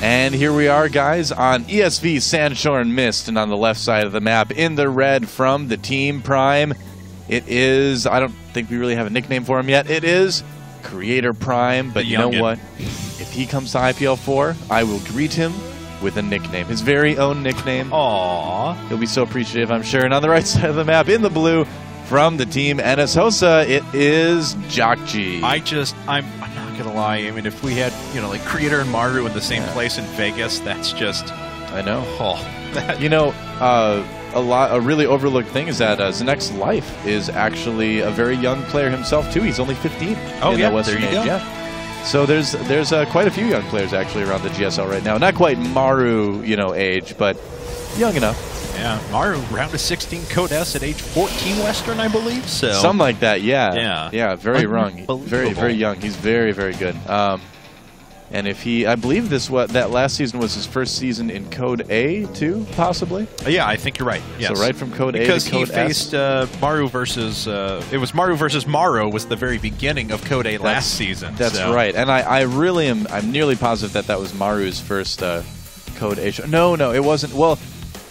And here we are, guys, on ESV Sanshorn Mist, and on the left side of the map, in the red from the Team Prime, it is, I don't think we really have a nickname for him yet, it is Creator Prime, but you know what? If he comes to IPL 4, I will greet him with a nickname, his very own nickname. Aww. He'll be so appreciative, I'm sure. And on the right side of the map, in the blue, from the Team NSHosa, it is Jjakji. I'm not gonna lie. I mean, if we had, you know, like Creator and Maru in the same place in Vegas, that's just. I know. Oh, you know, a really overlooked thing is that Zenek's Life is actually a very young player himself too. He's only 15. Oh yeah, there you go. Yeah. So there's quite a few young players actually around the GSL right now. Not quite Maru, you know, age, but young enough. Yeah, Maru round of 16 Code S at age 14 Western, I believe. So something like that. Yeah. Yeah. Yeah. Very young. Very young. He's very good. And if he, I believe that last season was his first season in Code A too, possibly. Yeah, I think you're right. Yes. So right from Code A because to Code S. Because he faced Maru versus, it was Maru versus Maru was the very beginning of Code A last season. That's right. And I'm nearly positive that was Maru's first Code A show. No, it wasn't. Well,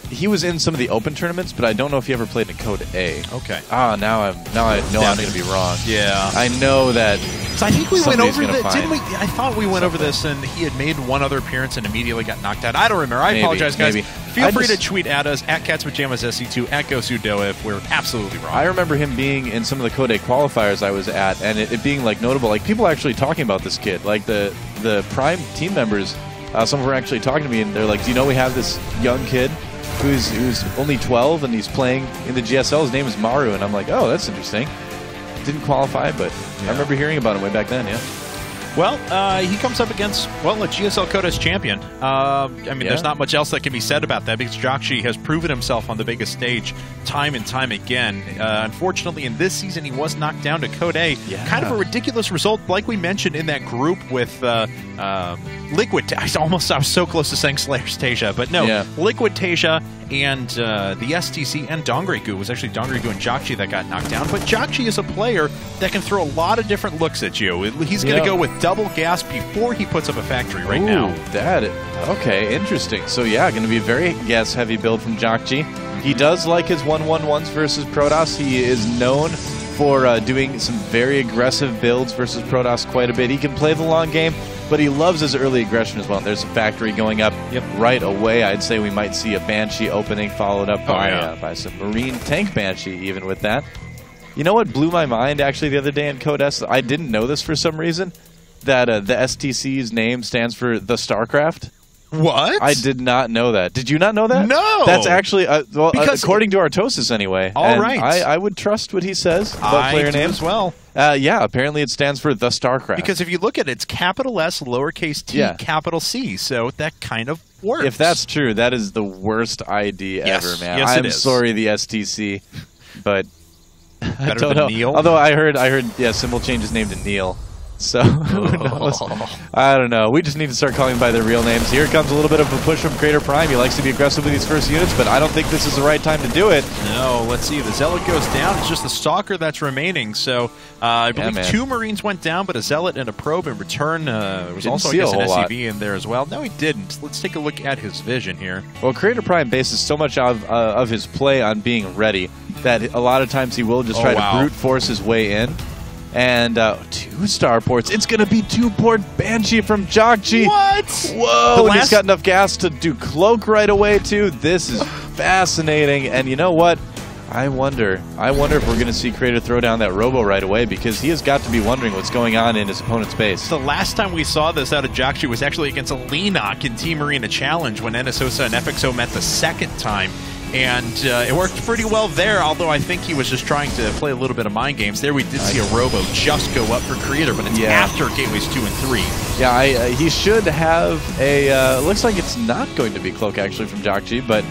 he was in some of the open tournaments, but I don't know if he ever played in Code A. Okay. Now I know I'm going to be wrong. Yeah. I know that. So I think we went over this, didn't we? I thought we went over this, and he had made one other appearance and immediately got knocked out. I don't remember. I apologize, guys. Feel free to tweet at us, at CatsPajamasSC2, at GoSudo if we're absolutely wrong. I remember him being in some of the Code A qualifiers I was at, and it being like notable. Like people actually talking about this kid. Like the Prime team members, some were actually talking to me, and they're like, "Do you know we have this young kid who's only 12 and he's playing in the GSL? His name is Maru." And I'm like, "Oh, that's interesting." Didn't qualify, but I remember hearing about him way back then. Yeah. Well, he comes up against, well, a GSL Code S champion. I mean, there's not much else that can be said about that because Jjakji has proven himself on the biggest stage time and time again. Unfortunately, in this season, he was knocked down to Code A. Yeah. Kind of a ridiculous result, like we mentioned in that group with Liquid. I was so close to saying Slayer's Tasia, but no, Liquid Tasia and the STC and Dongrigu. It was actually Dongrigu and Jjakji that got knocked down. But Jjakji is a player that can throw a lot of different looks at you. He's going to go with double gas before he puts up a factory now. Okay, interesting. So yeah, going to be a very gas-heavy build from Jjakji. He does like his 1-1-1s versus Protoss. He is known for doing some very aggressive builds versus Protoss quite a bit. He can play the long game, but he loves his early aggression as well. There's a factory going up right away. I'd say we might see a Banshee opening followed up by some Marine Tank Banshee even with that. You know what blew my mind actually the other day in Code S? I didn't know this for some reason, that the STC's name stands for the StarCraft. What? I did not know that. Did you not know that? No! That's actually, well, according to Artosis anyway. All right. I would trust what he says about player names as well. Yeah, apparently it stands for the StarCraft. Because if you look at it, it's capital S, lowercase t, capital C, so that kind of works. If that's true, that is the worst ID ever, man. Yes, I'm sorry, the STC, but I don't know. Neil? Although I heard, Symbol changed his name to Neil. So, who knows? I don't know. We just need to start calling by their real names. Here comes a little bit of a push from Creator Prime. He likes to be aggressive with these first units, but I don't think this is the right time to do it. No, let's see. The Zealot goes down. It's just the Stalker that's remaining. So, I believe 2 Marines went down, but a Zealot and a Probe in return. There was also, I guess, an SCV in there as well. No, he didn't. Let's take a look at his vision here. Well, Creator Prime bases so much of his play on being ready that a lot of times he will just try to brute force his way in. And 2 starports. It's going to be 2-port Banshee from Jjakji. What? Whoa! He's got enough gas to do Cloak right away, too. This is fascinating. And you know what? I wonder if we're going to see Creator throw down that Robo right away, because he has got to be wondering what's going on in his opponent's base. The last time we saw this out of Jjakji was actually against a Lenok in Team Arena Challenge when NSHosa and FXO met the second time. And it worked pretty well there, although I think he was just trying to play a little bit of mind games. There we did see a Robo just go up for Creator, but it's after Gateways 2 and 3. Yeah, he should have a... looks like it's not going to be Cloak, actually, from Jjakji, but...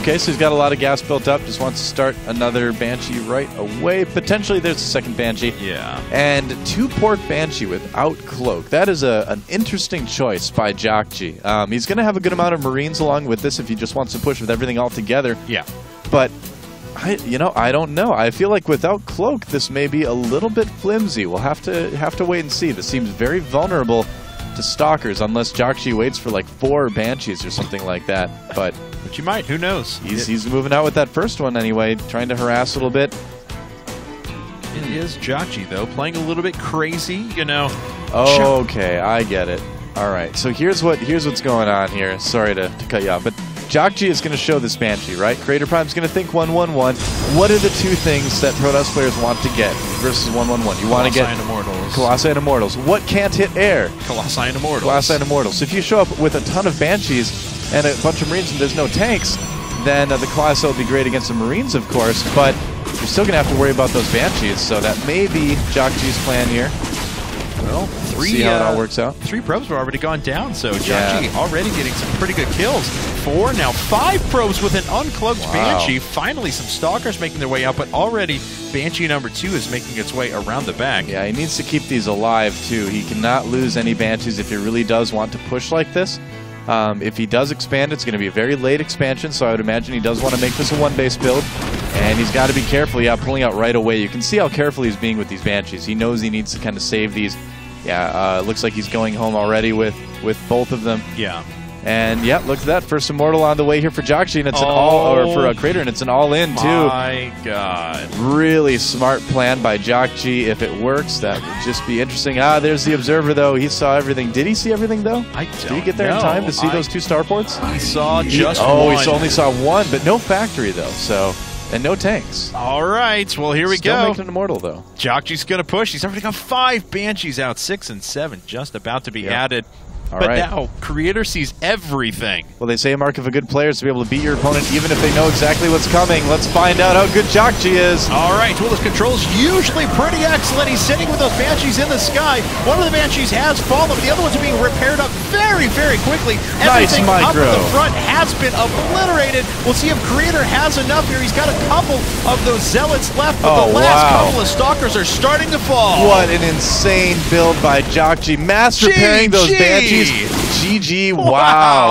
okay, so he's got a lot of gas built up. Just wants to start another Banshee right away. Potentially there's a second Banshee. Yeah. And 2-port Banshee without Cloak. That is an interesting choice by Jjakji. He's going to have a good amount of Marines along with this if he just wants to push with everything all together. Yeah. But, I don't know. I feel like without Cloak, this may be a little bit flimsy. We'll have to wait and see. This seems very vulnerable to Stalkers unless Jjakji waits for like 4 Banshees or something like that. But you might, who knows? He's moving out with that first one anyway, trying to harass a little bit. It is Jjakji, though, playing a little bit crazy, you know. Oh, okay, I get it. All right, so here's what's going on here. Sorry to cut you off, but Jjakji is going to show this Banshee, right? Creator Prime's going to think 1-1-1. What are the 2 things that Protoss players want to get versus 1-1-1? You want to get Colossi and Immortals. What can't hit air? Colossi and Immortals. Colossi and Immortals. So if you show up with a ton of Banshees and a bunch of Marines and there's no tanks, then the Colossi will be great against the Marines, of course, but you're still going to have to worry about those Banshees, so that may be Jjakji's plan here. Well, see how it all works out. 3 probes have already gone down, so Jjakji already getting some pretty good kills. 4, now 5 probes with an uncloaked Banshee. Finally, some Stalkers making their way out, but already Banshee number 2 is making its way around the back. Yeah, he needs to keep these alive, too. He cannot lose any Banshees if he really does want to push like this. If he does expand, it's going to be a very late expansion, so I would imagine he does want to make this a 1-base build. And he's got to be careful, pulling out right away. You can see how careful he's being with these Banshees. He knows he needs to kind of save these. Looks like he's going home already with both of them. Yeah. And look at that. First Immortal on the way here for Jjakji, and it's an for a Crater, and it's an all-in too. My God. Really smart plan by Jjakji. If it works, that would just be interesting. There's the Observer though. He saw everything. Did he see everything though? Did he get there in time to see those 2 starports? He saw just one. He only saw 1, but no factory though. So. And no tanks. All right, well, here we go. Still making an Immortal, though. Jjakji's going to push. He's already got 5 Banshees out, 6 and 7 just about to be added. But now, Creator sees everything. Well, they say a mark of a good player is to be able to beat your opponent even if they know exactly what's coming. Let's find out how good Jjakji is. All right, well, his control's usually pretty excellent. He's sitting with those Banshees in the sky. One of the Banshees has fallen, but the other ones are being repaired up very, very quickly. Everything up in the front has been obliterated. We'll see if Creator has enough here. He's got a couple of those Zealots left, but the last couple of Stalkers are starting to fall. What an insane build by Jjakji. Mass repairing those Banshees. GG, wow.